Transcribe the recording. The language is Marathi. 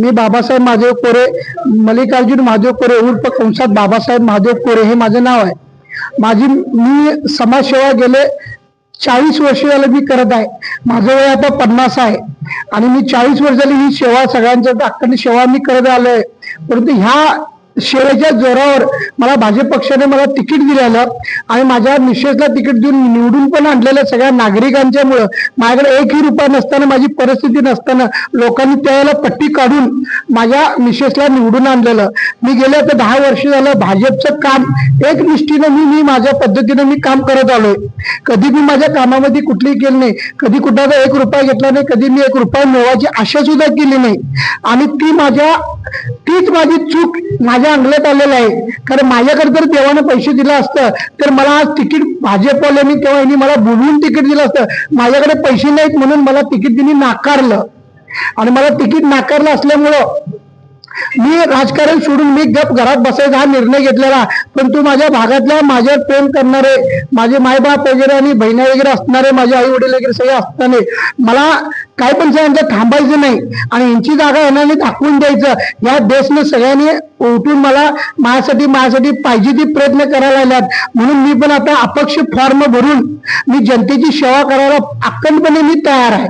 मी बाबासाहेब महादेव कोरे, मल्लिकार्जुन महादेव कोरे उर्फ कंसात बाबासाहेब महादेव कोरे हे माझं नाव आहे. मी समाजसेवा गेले 40 वर्ष झालं मी करत आहे. माझं वय आता 50 आहे आणि मी 40 वर्ष झाली ही सेवा सगळ्यांच्या हक्काने सेवा मी करत आलोय. परंतु ह्या सेवेच्या जोरावर मला भाजप पक्षाने मला तिकीट दिलेलं आणि माझ्या मिसेसला तिकीट देऊन निवडून पण आणलेलं सगळ्या नागरिकांच्या मुळे माझ्याकडे एकही रुपया नसताना, माझी परिस्थिती नसताना लोकांनी त्यावेळेला पट्टी काढून माझ्या मिसेसला निवडून आणलेलं. मी गेले आता 10 वर्ष झालं भाजपचं काम एकनिष्ठीनं मी माझ्या पद्धतीनं मी काम करत आलोय. कधी मी माझ्या कामामध्ये कुठलीही केली नाही, कधी कुठला 1 रुपया घेतला नाही, कधी मी 1 रुपया मिळवायची आशा सुद्धा केली नाही. आणि तीच माझी चूक माझ्या अंगलट आलेलं आहे. कारण माझ्याकडे जर देवानं पैसे दिलं असतं तर मला आज तिकीट भाजपवाल्यांनी तेव्हा यांनी मला बोलवून तिकीट दिलं असतं. माझ्याकडे पैसे नाहीत म्हणून मला तिकीट त्यांनी नाकारलं आणि मला तिकीट नाकारलं असल्यामुळं मी राजकारण सोडून मी गप घरात बसायचा हा निर्णय घेतलेला. परंतु माझ्या भागातल्या माझ्यावर प्रेम करणारे माझे मायबाप वगैरे आणि बहिणी वगैरे असणारे, माझे आई वडील वगैरे सगळे असताना मला काय पण सांगायचं थांबायचं नाही आणि यांची जागा येणारी दाखवून द्यायचं. या देशने सगळ्यांनी उठून मला माझ्यासाठी पाहिजे ती प्रयत्न करायला लागल्यात. म्हणून मी पण आता अपक्ष फॉर्म भरून मी जनतेची सेवा करायला अखंडपणे मी तयार आहे.